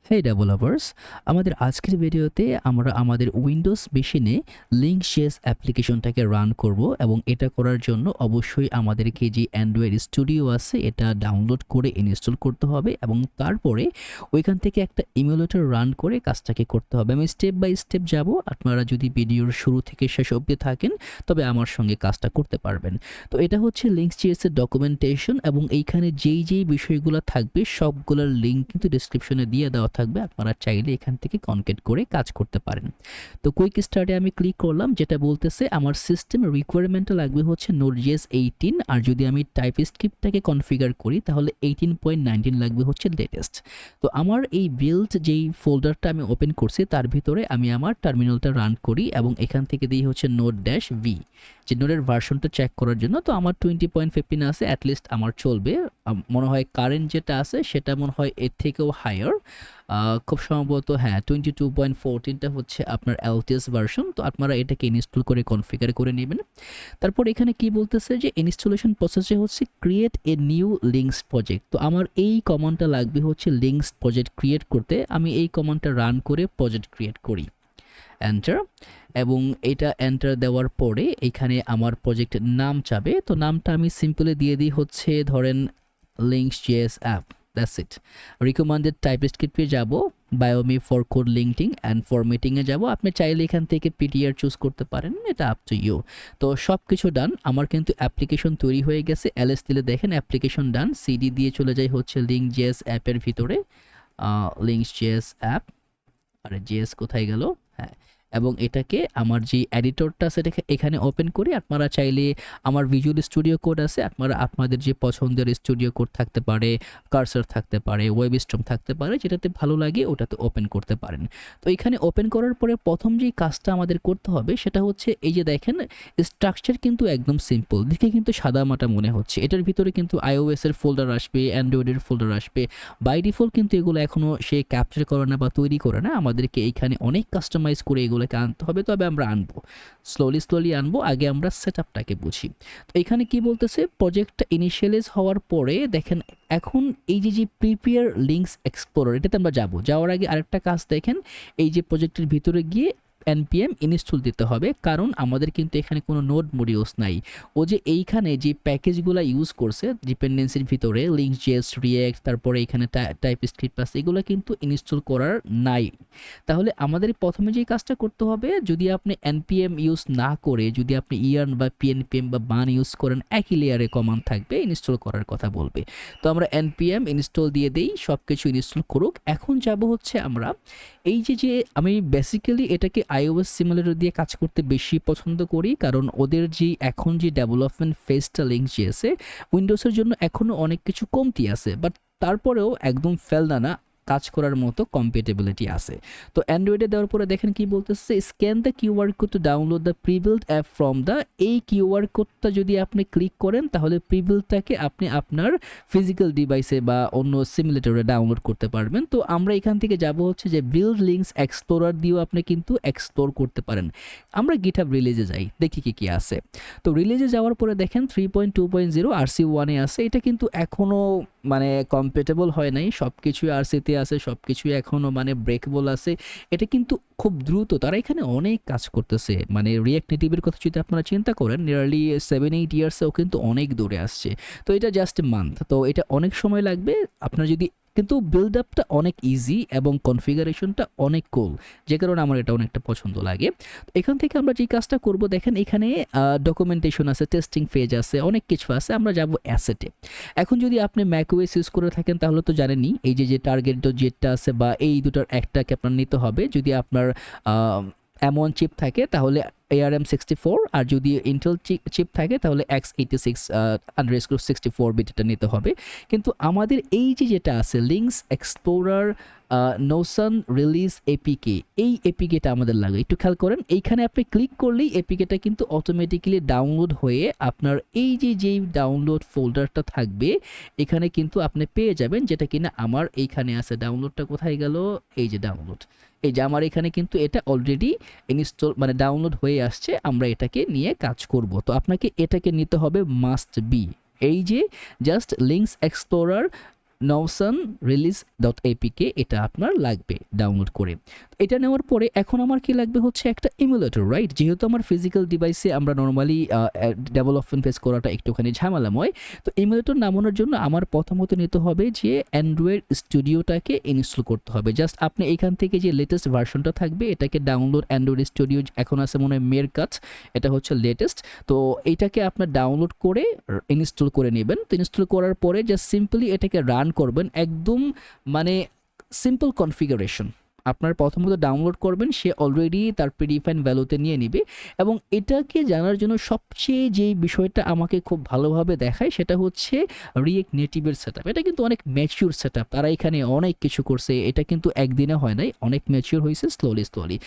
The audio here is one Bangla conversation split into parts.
হেই ডেভেলপার্স, আমাদের আজকের ভিডিওতে আমরা আমাদের উইন্ডোজ মেশিনে লিঙ্কজেস অ্যাপ্লিকেশনটাকে রান করব এবং এটা করার জন্য অবশ্যই আমাদেরকে যে অ্যান্ড্রয়েড স্টুডিও আছে এটা ডাউনলোড করে ইনস্টল করতে হবে এবং তারপরে ওইখান থেকে একটা ইমুলেটর রান করে কাজটাকে করতে হবে। আমি স্টেপ বাই স্টেপ যাব, আপনারা যদি ভিডিওর শুরু থেকে শেষ অবধি থাকেন তবে আমার সঙ্গে কাজটা করতে পারবেন। তো এটা হচ্ছে লিঙ্কজেস এর ডকুমেন্টেশন এবং এইখানে যেই বিষয়গুলো থাকবে সবগুলোর লিঙ্ক কিন্তু ডেসক্রিপশনে দিয়ে দেওয়া থাকবে, আপনারা চাইলে এখান থেকে কনকেট করে কাজ করতে পারেন। তো কুইক স্টার্টে আমি ক্লিক করলাম, যেটা বলতেছে আমার সিস্টেম রিকোয়ারমেন্টে লাগবে হচ্ছে Node.js 18, আর যদি আমি টাইপস্ক্রিপ্টটাকে কনফিগার করি তাহলে 18.19 লাগবে হচ্ছে লেটেস্ট। তো আমার এই বিল্ড যেই ফোল্ডারটা আমি ওপেন করছি তার ভিতরে আমি আমার টার্মিনালটা রান করি এবং এখান থেকে দিই হচ্ছে Node-v, যে নোডের ভার্সনটা চেক করার জন্য। তো আমার 20.15 আছে, অ্যাটলিস্ট আমার চলবে। মনে হয় কারেন্ট যেটা আছে সেটা মনে হয় এর থেকেও হায়ার, খুব সম্ভবত হ্যাঁ 22.14টা হচ্ছে আপনার LTS ভার্সন। তো আপনারা এটাকে ইনস্টল করে কনফিগার করে নেবেন। তারপর এখানে কি বলতেছে যে ইনস্টলেশন প্রসেসে হচ্ছে create a new links project. তো আমার এই কমান্ডটা লাগবে হচ্ছে লিঙ্কস প্রজেক্ট ক্রিয়েট করতে। আমি এই কমান্ডটা রান করে প্রজেক্ট ক্রিয়েট করি, এন্টার। এবং এটা এন্টার দেওয়ার পরে এখানে আমার প্রজেক্টের নাম চাবে। তো নামটা আমি সিম্পলি দিয়ে দিই হচ্ছে ধরেন লিঙ্কস.js অ্যাপ, দ্যাটস ইট। রিকমেন্ডেড টাইপস্ক্রিপ্টে যাব, বায়োমি ফর কোড লিঙ্কিং অ্যান্ড ফরম্যাটিংয়ে যাব। আপনি চাইলে এখান থেকে পিটিআর চুজ করতে পারেন, এটা আপ টু ইউ। তো সব কিছু ডান, আমার কিন্তু অ্যাপ্লিকেশন তৈরি হয়ে গেছে। এলএস দিলে দেখেন অ্যাপ্লিকেশন ডান। সিডি দিয়ে চলে যায় হচ্ছে লিঙ্কস.js অ্যাপের ভিতরে, লিঙ্কস.js অ্যাপ। আরে জেএস কোথায় গেল? হ্যাঁ, এবং এটাকে আমার যে এডিটরটা আছে এখানে ওপেন করি। আপনারা চাইলে আমার ভিজুয়াল স্টুডিও কোড আছে, আপনারা আপনাদের যে পছন্দের স্টুডিও কোড থাকতে পারে, কার্সার থাকতে পারে, ওয়েব স্ট্রিম থাকতে পারে, যেটাতে ভালো লাগে ওটাতে ওপেন করতে পারেন। তো এখানে ওপেন করার পরে প্রথম যেই কাজটা আমাদের করতে হবে সেটা হচ্ছে এই যে দেখেন স্ট্রাকচার কিন্তু একদম সিম্পল, দেখে কিন্তু সাদামাটা মনে হচ্ছে। এটার ভিতরে কিন্তু iOS এর ফোল্ডার আসবে, অ্যান্ড্রয়েডের ফোল্ডার আসবে। বাই ডিফল্ট কিন্তু এগুলো এখনও সে ক্যাপচার করে না বা তৈরি করে না, আমাদেরকে এইখানে অনেক কাস্টমাইজ করে এগুলোকে আনতে হবে। তবে আমরা আনবো, স্লোলি আনবো। আগে আমরা সেটআপটাকে বুঝি। তো এখানে কি বলতেছে, প্রজেক্টটা ইনিশিয়ালাইজ হওয়ার পরে দেখেন এখন এই যে প্রিপেয়ার লিঙ্কস এক্সপ্লোরার এটাতে আমরা যাওয়ার আগে আরেকটা কাজ দেখেন, এই যে প্রজেক্টের ভিতরে গিয়ে npm ইনস্টল দিতে হবে, কারণ আমাদের কিন্তু এখানে কোনো নোড মডিউলস নাই। ও যে এইখানে যে প্যাকেজগুলো ইউজ করছে ডিপেন্ডেন্সির ভিতরে লিঙ্কস.js, রিঅ্যাক্ট, তারপরে এখানে টাইপস্ক্রিপ্ট আছে, এগুলো কিন্তু ইনস্টল করার নাই। তাহলে আমাদের প্রথমে যে কাজটা করতে হবে, যদি আপনি npm ইউজ না করে যদি আপনি yarn বা pnpm বা বান ইউজ করেন, একই লেয়ারে কমান্ড থাকবে ইনস্টল করার কথা বলবে। তো আমরা npm ইনস্টল দিয়ে দেই, সব কিছু ইনস্টল করুক। এখন যাব হচ্ছে আমরা এই যে আমি বেসিক্যালি এটাকে iOS সিমুলেটর দিয়ে কাজ করতে বেশি পছন্দ করি, কারণ ওদের যে এখন যে ডেভেলপমেন্ট ফেজটা লিঙ্কস.js উইন্ডোজের জন্য এখনও অনেক কিছু কমতি আছে, বাট তারপরেও একদম ফেলনা না, কাজ করার মতো কম্পেটেবিলিটি আছে। তো অ্যান্ড্রয়েডে দেওয়ার পরে দেখেন কি বলতেছে, scan the QR code to download the prebuilt app from the. এই কিউআর কোডটা যদি আপনি ক্লিক করেন তাহলে প্রিবিল্ডটাকে আপনি আপনার ফিজিক্যাল ডিভাইসে বা অন্য সিমুলেটরে ডাউনলোড করতে পারবেন। তো আমরা এখান থেকে যাব হচ্ছে যে বিল্ড লিঙ্কস এক্সপ্লোরার দিয়েও আপনি কিন্তু এক্সপ্লোর করতে পারেন। আমরা গিটহাব রিলিজে যাই, দেখি কি আছে। তো রিলিজে যাওয়ার পরে দেখেন 3.2.0 RC1 আছে। এটা কিন্তু এখনও মানে কম্পেটেবল হয় নাই, সব কিছুই আরসিতে আছে, সব কিছুই এখনও মানে ব্রেকেবল আছে। এটা কিন্তু খুব দ্রুত তারা এখানে অনেক কাজ করতেছে। মানে রিঅ্যাক্ট নেটিভের কথা যদি আপনারা চিন্তা করেন, নিয়ারলি 7-8 ইয়ার্সেও কিন্তু অনেক দূরে আসছে। তো এটা জাস্ট এ মান্থ, তো এটা অনেক সময় লাগবে আপনার যদি, কিন্তু বিল্ড আপটা অনেক ইজি এবং কনফিগারেশনটা অনেক কুল, যে কারণে আমার এটা অনেকটা পছন্দ লাগে। এখান থেকে আমরা যে কাজটা করব দেখেন এখানে ডকুমেন্টেশন আছে, টেস্টিং ফেজ আছে, অনেক কিছু আছে। আমরা যাব অ্যাসেটে। এখন যদি আপনি ম্যাকওএস ইউজ করে থাকেন তাহলে তো জানেনই এই যে টার্গেট যেটা আছে বা এই দুটোর একটাকে আপনার নিতে হবে। যদি আপনার M1 চিপ থাকে তাহলে ARM64, আর যদি ইন্টেল চিপ থাকে তাহলে x86 বিটটা নিতে হবে। কিন্তু আমাদের এই যেটা আছে links explorer Notion release APK, এই এপিকেটা আমাদের লাগে। একটু খেয়াল করেন, এইখানে আপনি ক্লিক করলেই এপিকেটা কিন্তু অটোমেটিক্যালি ডাউনলোড হয়ে আপনার এই যেই ডাউনলোড ফোল্ডারটা থাকবে এখানে কিন্তু আপনি পেয়ে যাবেন, যেটা কিনা আমার এইখানে আছে। ডাউনলোডটা কোথায় গেল? এই যে ডাউনলোড, এই যে আমার এখানে কিন্তু এটা অলরেডি ইনস্টল মানে ডাউনলোড হয়ে আসছে। আমরা এটাকে নিয়ে কাজ করব। তো আপনাকে এটাকে নিতে হবে মাস্ট বি, এই যে জাস্ট লিঙ্কস এক্সপ্লোরার নওসান রিলিজ.apk এটা আপনার লাগবে ডাউনলোড করে। এটা নেওয়ার পরে এখন আমার কি লাগবে হচ্ছে একটা ইমুলেটর, রাইট? যেহেতু আমার ফিজিক্যাল ডিভাইসে আমরা নর্মালি ডেভেলপমেন্ট ফেস করাটা একটুখানি ঝামেলাময়, তো ইমুলেটর নামানোর জন্য আমার প্রথমত নিতে হবে যে অ্যান্ড্রয়েড স্টুডিওটাকে ইনস্টল করতে হবে। জাস্ট আপনি এখান থেকে যে লেটেস্ট ভার্সনটা থাকবে এটাকে ডাউনলোড, অ্যান্ড্রয়েড স্টুডিও এখন আছে মনে হয় মেরকাচ, এটা হচ্ছে লেটেস্ট। তো এইটাকে আপনার ডাউনলোড করে ইনস্টল করে নেবেন। তো ইনস্টল করার পরে জাস্ট সিম্পলি এটাকে রান করবেন, একদম মানে সিম্পল কনফিগারেশন। আপনার প্রথমত ডাউনলোড করবেন, সে অলরেডি তার প্রিডিফাইন ভ্যালুতে নিয়ে নেবে। এবং এটাকে জানার জন্য সবচেয়ে যে বিষয়টা আমাকে খুব ভালোভাবে দেখায় সেটা হচ্ছে রিয়েক্ট নেটিভের সেটআপ। এটা কিন্তু অনেক ম্যাচিউর সেটআপ, তারা এখানে অনেক কিছু করছে, এটা কিন্তু একদিনে হয় নাই, অনেক ম্যাচিউর হয়েছে স্লোলি।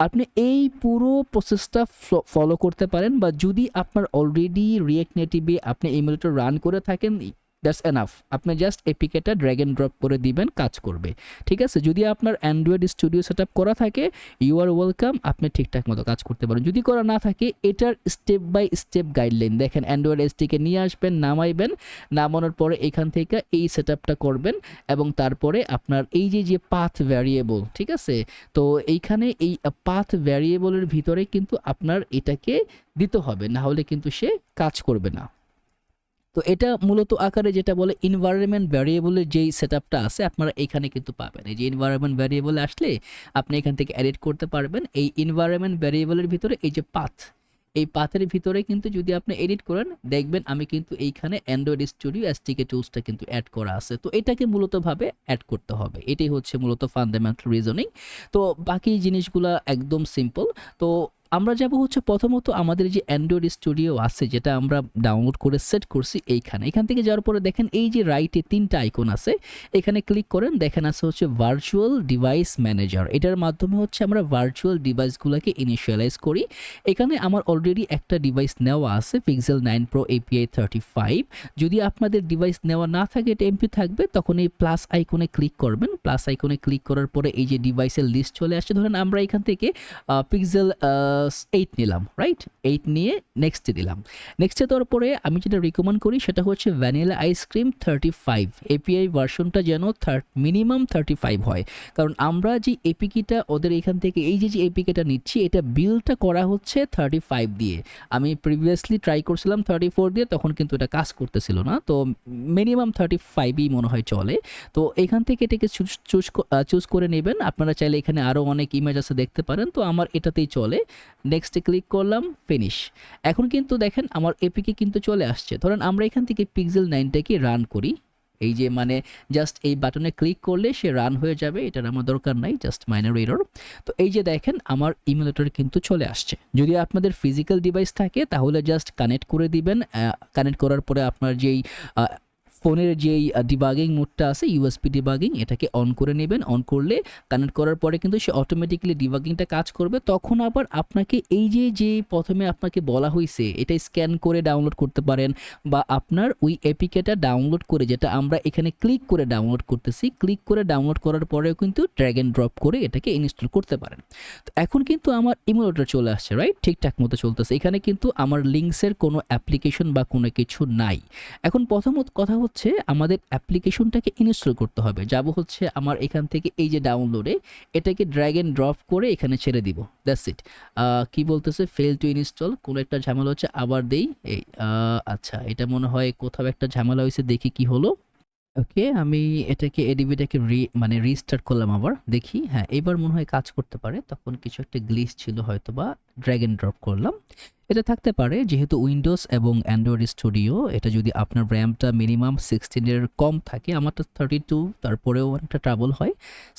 আপনি এই পুরো প্রসেসটা ফলো করতে পারেন, বা যদি আপনার অলরেডি রিয়েক্ট নেটিভে আপনি ইমুলেটর রান করে থাকেন, দ্যাটস এনাফ। আপনি জাস্ট এপিকেটা ড্র্যাগ অ্যান্ড ড্রপ করে দিবেন, কাজ করবে, ঠিক আছে? যদি আপনার অ্যান্ড্রয়েড স্টুডিও সেট আপ করা থাকে, ইউ আর ওয়েলকাম, আপনি ঠিকঠাক মতো কাজ করতে পারেন। যদি করা না থাকে, এটার স্টেপ বাই স্টেপ গাইডলাইন দেখেন। অ্যান্ড্রয়েড এসটিকে নিয়ে আসবেন, নামাইবেন, নামানোর পরে এখান থেকে এই সেট আপটা করবেন, এবং তারপরে আপনার এই যে পাথ ভ্যারিয়েবল, ঠিক আছে? তো এইখানে এই পাথ ভ্যারিয়েবলের ভিতরে কিন্তু আপনার এটাকে দিতে হবে, না হলে কিন্তু সে কাজ করবে না। তো এটা মূলত আকারে যেটা বলে এনভায়রনমেন্ট ভ্যারিয়েবলের যেই সেটআপটা আছে আপনারা এখানে কিন্তু পাবেন। এই যে এনভায়রনমেন্ট ভ্যারিয়েবলে আসলে আপনি এখান থেকে এডিট করতে পারবেন। এই এনভায়রনমেন্ট ভ্যারিয়েবলের ভিতরে এই যে পাথ, এই পাথের ভিতরে কিন্তু যদি আপনি এডিট করেন, দেখবেন আমি কিন্তু এইখানে অ্যান্ড্রয়েড স্টুডিও এসটিকে টুলসটা কিন্তু অ্যাড করা আছে। তো এটাকে মূলতভাবে অ্যাড করতে হবে, এটাই হচ্ছে মূলত ফান্ডামেন্টাল রিজনিং। তো বাকি জিনিসগুলা একদম সিম্পল। তো আমরা যাব হচ্ছে প্রথমত আমাদের যে অ্যান্ড্রয়েড স্টুডিও আছে যেটা আমরা ডাউনলোড করে সেট করছি এইখানে। এখান থেকে যাওয়ার পরে দেখেন এই যে রাইটে 3টা আইকন আছে, এখানে ক্লিক করেন, দেখেন আছে হচ্ছে ভার্চুয়াল ডিভাইস ম্যানেজার। এটার মাধ্যমে হচ্ছে আমরা ভার্চুয়াল ডিভাইসগুলোকে ইনিশিয়ালাইজ করি। এখানে আমার অলরেডি একটা ডিভাইস নেওয়া আছে, পিক্সেল 9 Pro API 35। যদি আপনাদের ডিভাইস নেওয়া না থাকে, এটা এমপি থাকবে, তখন এই প্লাস আইকনে ক্লিক করবেন। প্লাস আইকনে ক্লিক করার পরে এই যে ডিভাইসের লিস্ট চলে আসছে। ধরেন আমরা এখান থেকে পিক্সেল 8 নিলাম, রাইট? 8 নিয়ে নেক্সটে দিলাম। নেক্সটে দেওয়ার পরে আমি যেটা রিকমেন্ড করি সেটা হচ্ছে ভ্যানিলা আইসক্রিম 35। এপিআই ভার্সনটা যেন মিনিমাম 35 হয়, কারণ আমরা যে এপিকিটা ওদের এখান থেকে এই যে এপিকেটা নিচ্ছি, এটা বিলটা করা হচ্ছে 35 দিয়ে। আমি প্রিভিয়াসলি ট্রাই করছিলাম 34 দিয়ে, তখন কিন্তু এটা কাজ করতেছিল না। তো মিনিমাম 35ই মনে হয় চলে। তো এখান থেকে এটাকে চুজ করে নেবেন। আপনারা চাইলে এখানে আরও অনেক ইমেজ আছে দেখতে পারেন, তো আমার এটাতেই চলে। নেক্সটে ক্লিক করলাম, ফিনিশ। এখন কিন্তু দেখেন আমার এপিকে কিন্তু চলে আসছে। ধরেন আমরা এখান থেকে পিক্সেল 9টাকে রান করি, এই যে মানে জাস্ট এই বাটনে ক্লিক করলে সে রান হয়ে যাবে, এটার আমার দরকার নাই, জাস্ট মাইনর এরর। তো এই যে দেখেন আমার ইমুলেটর কিন্তু চলে আসছে। যদি আপনাদের ফিজিক্যাল ডিভাইস থাকে তাহলে জাস্ট কানেক্ট করে দিবেন। কানেক্ট করার পরে আপনার যেই ফোনের যেই ডিবাগিং মোডটা আছে, ইউএসপি ডিবাগিং, এটাকে অন করে নেবেন। অন করলে কানেক্ট করার পরে কিন্তু সে অটোমেটিক্যালি ডিবাগিংটা কাজ করবে। তখন আবার আপনাকে এই যে প্রথমে আপনাকে বলা হয়েছে এটা স্ক্যান করে ডাউনলোড করতে পারেন, বা আপনার ওই এপিকেটা ডাউনলোড করে, যেটা আমরা এখানে ক্লিক করে ডাউনলোড করতেছি, ক্লিক করে ডাউনলোড করার পরেও কিন্তু ড্র্যাগ অ্যান্ড ড্রপ করে এটাকে ইনস্টল করতে পারেন। তো এখন কিন্তু আমার ইমুলেটর চলে আসছে, রাইট? ঠিকঠাক মতো চলতেছে। এখানে কিন্তু আমার লিঙ্কসের কোনো অ্যাপ্লিকেশন বা কোনো কিছু নাই। এখন প্রথমত কথা হচ্ছে আমাদের অ্যাপ্লিকেশনটাকে ইনস্টল করতে হবে। যাব হচ্ছে আমার এখান থেকে এই যে ডাউনলোডে, এটাকে ড্র্যাগ অ্যান্ড ড্রপ করে এখানে ছেড়ে দিব, দ্যাটস ইট। কি বলতেছে, ফেল টু ইনস্টল, কোনো একটা ঝামেলা হচ্ছে, আবার দেই। এই আচ্ছা, এটা মনে হয় কোথাও একটা ঝামেলা হয়েছে, দেখি কি হলো। ওকে, আমি এটাকে এডিবিটাকে মানে রিস্টার্ট করলাম, আবার দেখি। হ্যাঁ, এবার মনে হয় কাজ করতে পারে। তখন কিছু একটা গ্লিচ ছিল হয়তো, বা ড্র্যাগ অ্যান্ড ড্রপ করলাম, এটা থাকতে পারে। যেহেতু উইন্ডোজ এবং অ্যান্ড্রয়েড স্টুডিও, এটা যদি আপনার র্যামটা মিনিমাম 16-এর কম থাকে, আমারটা 32, তারপরেও অনেকটা ট্রাবল হয়।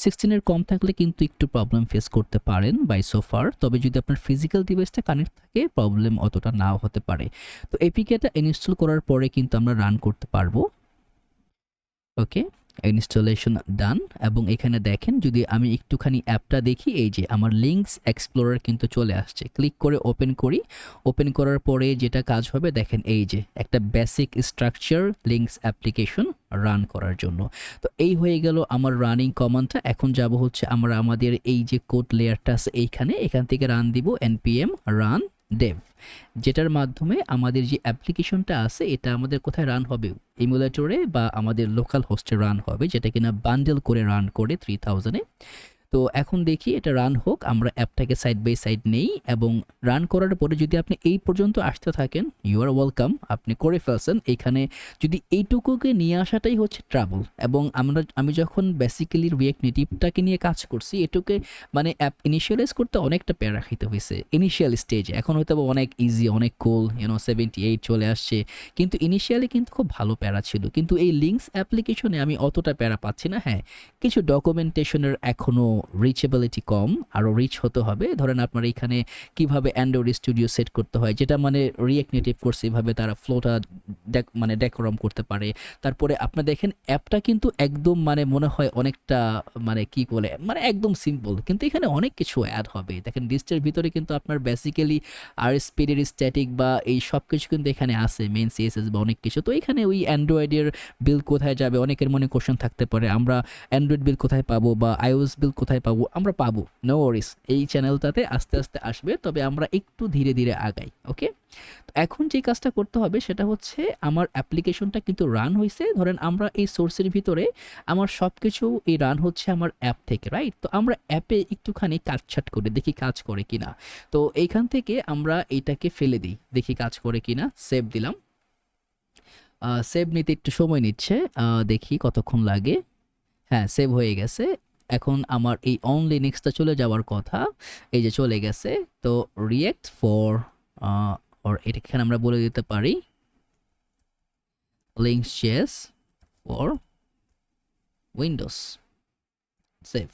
16-এর কম থাকলে কিন্তু একটু প্রবলেম ফেস করতে পারেন বাই সোফার। তবে যদি আপনার ফিজিক্যাল ডিভাইসটা কানেক্ট থাকে, প্রবলেম অতটা নাও হতে পারে। তো এপিকেটা ইনস্টল করার পরে কিন্তু আমরা রান করতে পারবো। ওকে, ইনস্টলেশন ডান। এবং এখানে দেখেন যদি আমি একটুখানি অ্যাপটা দেখি, এই যে আমার লিঙ্কস এক্সপ্লোরার কিন্তু চলে আসছে। ক্লিক করে ওপেন করি। ওপেন করার পরে যেটা কাজ হবে দেখেন, এই যে একটা basic structure links application run করার জন্য। তো এই হয়ে গেল আমার রানিং কমান্ডটা। এখন যাব হচ্ছে আমরা আমাদের এই যে কোড লেয়ারটা আছে এইখানে, এখান থেকে রান দিব npm run ডেভ, যেটার মাধ্যমে আমাদের যে অ্যাপ্লিকেশনটা আছে এটা আমাদের কোথায় রান হবে, ইমুলেটরে বা আমাদের লোকাল হোস্টে রান হবে, যেটা কিনা বান্ডেল করে রান করে 3000-এ। তো এখন দেখি এটা রান হোক, আমরা অ্যাপটাকে সাইড বাই সাইড নেই এবং রান করার পরে যদি আপনি এই পর্যন্ত আসতে থাকেন, ইউ আর ওয়েলকাম, আপনি করে ফেলছেন। এখানে যদি এইটুকুকে নিয়ে আসাটাই হচ্ছে ট্রাবল। এবং আমি যখন বেসিক্যালি রিয়েক্ট নেটিভটাকে নিয়ে কাজ করছি, এটুকে মানে অ্যাপ ইনিশিয়ালাইজ করতে অনেকটা প্যারা খাইতে হয়েছে ইনিশিয়াল স্টেজে। এখন হয়তো অনেক ইজি, অনেক কুল, 78 চলে আসছে, কিন্তু ইনিশিয়ালি কিন্তু খুব ভালো প্যারা ছিল। কিন্তু এই লিঙ্কস অ্যাপ্লিকেশনে আমি অতটা প্যারা পাচ্ছি না। হ্যাঁ, কিছু ডকুমেন্টেশনের এখনও রিচেবিলিটি কম, আরও রিচ হতে হবে। ধরেন আপনার এখানে কিভাবে অ্যান্ড্রয়েড স্টুডিও সেট করতে হয়, যেটা মানে রিয়েক্ট নেটিভ করছে এভাবে তারা ফ্লোটা মানে ডেকোরাম করতে পারে। তারপরে আপনি দেখেন অ্যাপটা কিন্তু একদম মানে মনে হয় অনেকটা মানে কি বলে মানে একদম সিম্পল, কিন্তু এখানে অনেক কিছু অ্যাড হবে। দেখেন লিস্টের ভিতরে কিন্তু আপনার বেসিক্যালি আর স্পিডের স্ট্যাটিক বা এই সব কিছু কিন্তু এখানে আছে, মেন সিএসএস বা অনেক কিছু। তো এখানে ওই অ্যান্ড্রয়েডের বিল কোথায় যাবে, অনেকের মনে কোশ্চেন থাকতে পারে, আমরা অ্যান্ড্রয়েড বিল কোথায় পাবো বা আইওএস বিল কোথায় পাবো, আমরা পাবো, নো ওয়ারিস, এই চ্যানেলটাতে আস্তে আস্তে আসবে, তবে আমরা একটু ধীরে ধীরে আগাই। ওকে, এখন যে কাজটা করতে হবে সেটা হচ্ছে আমার অ্যাপ্লিকেশনটা কিন্তু রান হয়েছে। ধরেন আমরা এই সোর্সের ভিতরে আমার সব কিছু এই রান হচ্ছে আমার অ্যাপ থেকে, রাইট? তো আমরা অ্যাপে একটুখানি কাটছাট করে দেখি কাজ করে কিনা। তো এইখান থেকে আমরা এইটাকে ফেলে দিই, দেখি কাজ করে কিনা। সেভ দিলাম, সেভ নিতে একটু সময় নিচ্ছে, দেখি কতক্ষণ লাগে। হ্যাঁ, সেভ হয়ে গেছে। এখন আমার এই অন লিনাক্সটা চলে যাওয়ার কথা, এই যে চলে গেছে। তো রিয়েক্ট ফর আর এখানে আমরা বলে দিতে পারি লিঙ্কস.js ফর উইন্ডোজ। সেভ,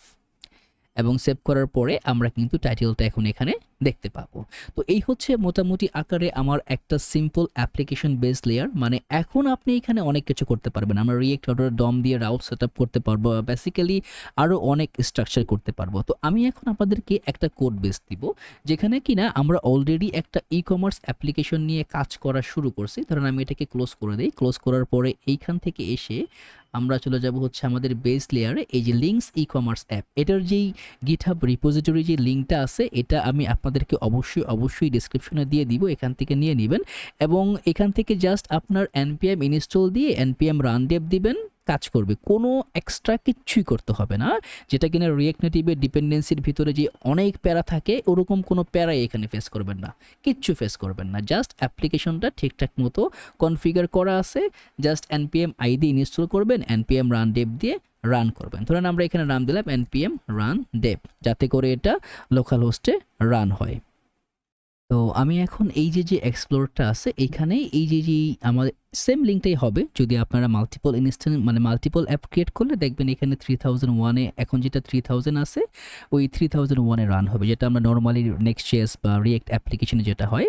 এবং সেভ করার পরে আমরা কিন্তু টাইটেলটা এখন এখানে দেখতে পাবো। তো এই হচ্ছে মোটামুটি আকারে আমার একটা সিম্পল অ্যাপ্লিকেশন বেস লেয়ার। মানে এখন আপনি এখানে অনেক কিছু করতে পারবেন। আমরা রিয়েক্ট অর্ডার ডম দিয়ে রাউট সেট আপ করতে পারবো, বেসিক্যালি আরও অনেক স্ট্রাকচার করতে পারবো। তো আমি এখন আপনাদেরকে একটা কোড বেস দিব, যেখানে কিনা আমরা অলরেডি একটা ই কমার্স অ্যাপ্লিকেশন নিয়ে কাজ করা শুরু করছি। ধরুন আমি এটাকে ক্লোজ করে দিই। ক্লোজ করার পরে এইখান থেকে এসে আমরা চলে যাব হচ্ছে আমাদের বেস লেয়ারে, এই যে লিঙ্কস ই কমার্স অ্যাপ, এটার যেই গিটহাব রিপোজিটরি যে লিঙ্কটা আছে, এটা আমি আপনাদেরকে অবশ্যই ডেসক্রিপশনে দিয়ে দিব, এখান থেকে নিয়ে নেবেন। এবং এখান থেকে জাস্ট আপনার npm ইনস্টল দিয়ে npm রান ডেভ দিবেন, কাজ করবে। কোনো এক্সট্রা কিচ্ছুই করতে হবে না, যেটা কিনা রিয়েক্ট নেটিভের ডিপেন্ডেন্সির ভিতরে যে অনেক প্যারা থাকে, ওরকম কোনো প্যারাই এখানে ফেস করবেন না, কিচ্ছু ফেস করবেন না। জাস্ট অ্যাপ্লিকেশনটা ঠিকঠাক মতো কনফিগার করা আছে, জাস্ট npm আইডি ইনস্টল করবেন, npm রান ডেভ দিয়ে রান করবেন। ধরেন আমরা এখানে নাম দিলাম npm রান ডেভ, যাতে করে এটা লোকাল হোস্টে রান হয়। তো আমি এখন এই যে এক্সপ্লোরটা আছে, এইখানে এই যে আমাদের সেম লিঙ্কটাই হবে। যদি আপনারা মাল্টিপল মানে মাল্টিপল অ্যাপ ক্রিয়েট করলে দেখবেন এখানে 3001-এ এখন যেটা 3000 আছে, ওই 3001-এ রান হবে, যেটা আমরা নর্মালি নেক্সট.js বা রিয়েক্ট অ্যাপ্লিকেশনে যেটা হয়,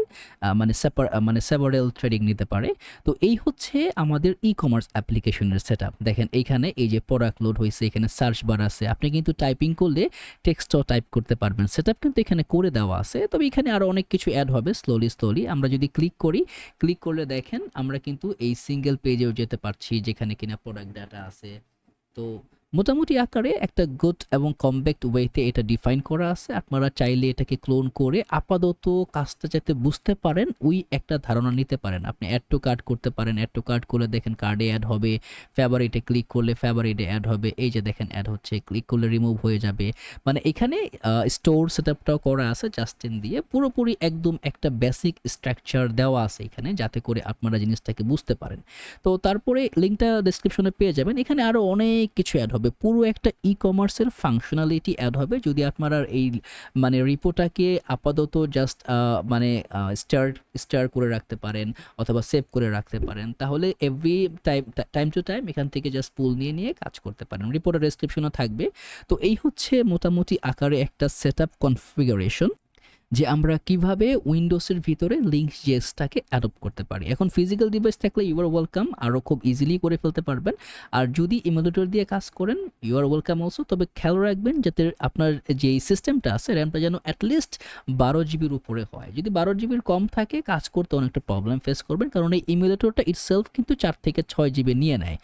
মানে সেভারেল ট্রেডিং নিতে পারে। তো এই হচ্ছে আমাদের ই কমার্স অ্যাপ্লিকেশনের সেট আপ। দেখেন এইখানে এই যে প্রোডাক্ট লোড হয়েছে, এখানে সার্চ বার আছে, আপনি কিন্তু টাইপিং করলে টেক্সটও টাইপ করতে পারবেন। সেট আপ কিন্তু এখানে করে দেওয়া আছে, তবে এখানে আরও অনেক কিছু অ্যাড হবে স্লোলি। আমরা যদি ক্লিক করলে দেখেন আমরা কিন্তু এই সিঙ্গেল পেজেও যেতে পারছি, যেখানে কিনা প্রোডাক্ট ডাটা আছে। তো মোটামুটি আকারে একটা গুড এবং কম্প্যাক্ট ওয়েতে এটা ডিফাইন করা আছে। আপনারা চাইলে এটাকে ক্লোন করে আপাতত কাজটা যাতে বুঝতে পারেন ওই একটা ধারণা নিতে পারেন। আপনি অ্যাড টু কার্ট করতে পারেন, অ্যাড টু কার্ট করলে দেখেন কার্ডে অ্যাড হবে, ফেভারিটে ক্লিক করলে ফেভারিটে অ্যাড হবে, এই যে দেখেন অ্যাড হচ্ছে, ক্লিক করলে রিমুভ হয়ে যাবে। মানে এখানে স্টোর সেটআপটাও করা আছে জাস্টিন দিয়ে, পুরোপুরি একদম একটা বেসিক স্ট্রাকচার দেওয়া আছে এখানে, যাতে করে আপনারা জিনিসটাকে বুঝতে পারেন। তো তারপরে লিঙ্কটা ডেসক্রিপশনে পেয়ে যাবেন। এখানে আরও অনেক কিছু অ্যাড হবে, পুরো একটা ই কমার্সের ফাংশনালিটি অ্যাড হবে। যদি আপনারা এই মানে রিপোটাকে আপাতত জাস্ট মানে স্টার করে রাখতে পারেন অথবা সেভ করে রাখতে পারেন, তাহলে এভরি টাইম টু টাইম এখান থেকে জাস্ট পুল নিয়ে কাজ করতে পারেন। রিপোর্টের ডেসক্রিপশনও থাকবে। তো এই হচ্ছে মোটামুটি আকারে একটা সেট আপ কনফিগারেশন, যে আমরা কিভাবে উইন্ডোজের ভিতরে লিঙ্কস.js-টাকে অ্যাডপ্ট করতে পারি। এখন ফিজিক্যাল ডিভাইস থাকলে ইউ আর ওয়েলকাম, আরও খুব ইজিলি করে ফেলতে পারবেন। আর যদি ইমুলেটর দিয়ে কাজ করেন ইউ আর ওয়েলকাম অলসো, তবে খেয়াল রাখবেন যাতে আপনার যেই সিস্টেমটা আছে র্যামটা যেন অ্যাটলিস্ট 12 জিবির উপরে হয়। যদি 12 জিবির কম থাকে কাজ করতে অনেকটা প্রবলেম ফেস করবেন, কারণ এই ইমুলেটরটা ইটসেলফ কিন্তু 4 থেকে 6 জিবি নিয়ে নেয়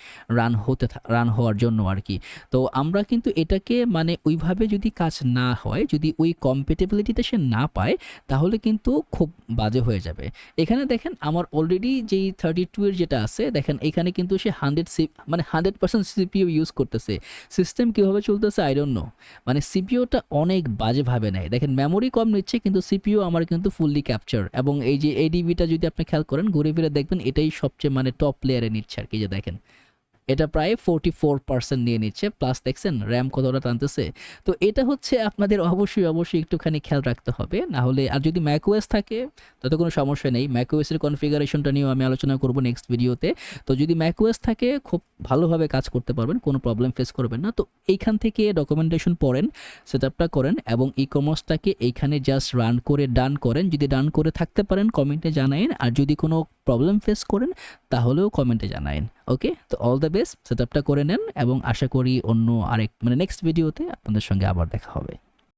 রান হওয়ার জন্য আর কি। তো আমরা কিন্তু এটাকে মানে ওইভাবে যদি কাজ না হয়, যদি ওই কম্প্যাটিবিলিটিতে সে না পায় তাহলে কিন্তু খুব বাজে হয়ে যাবে। এখানে দেখেন আমার অলরেডি যেই 32 এর যেটা আছে দেখেন এখানে কিন্তু সে 100% সিপিইউ ইউজ করতেছে। সিস্টেম কীভাবে চলতেছে আই ডোন্ট নো, মানে সিপিইউটা অনেক বাজেভাবে নেয়। দেখেন মেমোরি কম নিচ্ছে কিন্তু সিপিইউ আমার কিন্তু ফুললি ক্যাপচার, এবং এই যে এডিবিটা যদি আপনি খেয়াল করেন ঘুরে ফিরে দেখবেন এটাই সবচেয়ে মানে টপ লেয়ারে নিচ্ছে আর কি। যে দেখেন এটা প্রায় 44% নিয়ে নিচ্ছে, প্লাস দেখছেন র্যাম কতটা টানতেছে। তো এটা হচ্ছে আপনাদের অবশ্যই একটুখানি খেয়াল রাখতে হবে, না হলে। আর যদি ম্যাকওএস থাকে তাতে কোনো সমস্যা নেই, ম্যাকওএসের কনফিগারেশনটা নিয়েও আমি আলোচনা করব নেক্সট ভিডিওতে। তো যদি ম্যাকওএস থাকে খুব ভালোভাবে কাজ করতে পারবেন, কোনো প্রবলেম ফেস করবেন না। তো এইখান থেকে ডকুমেন্টেশন পড়েন, সেটআপটা করেন এবং ই কমার্সটাকে এইখানে জাস্ট রান করে ডান করেন। যদি ডান করে থাকতে পারেন কমেন্টে জানাইন, আর যদি কোনো প্রবলেম ফেস করেন তাহলেও কমেন্টে জানাইন। ওকে, তো অল দ্য বেস্ট, সেটআপটা করে নেন এবং আশা করি অন্য আরেক নেক্সট ভিডিওতে আপনাদের সঙ্গে আবার দেখা হবে।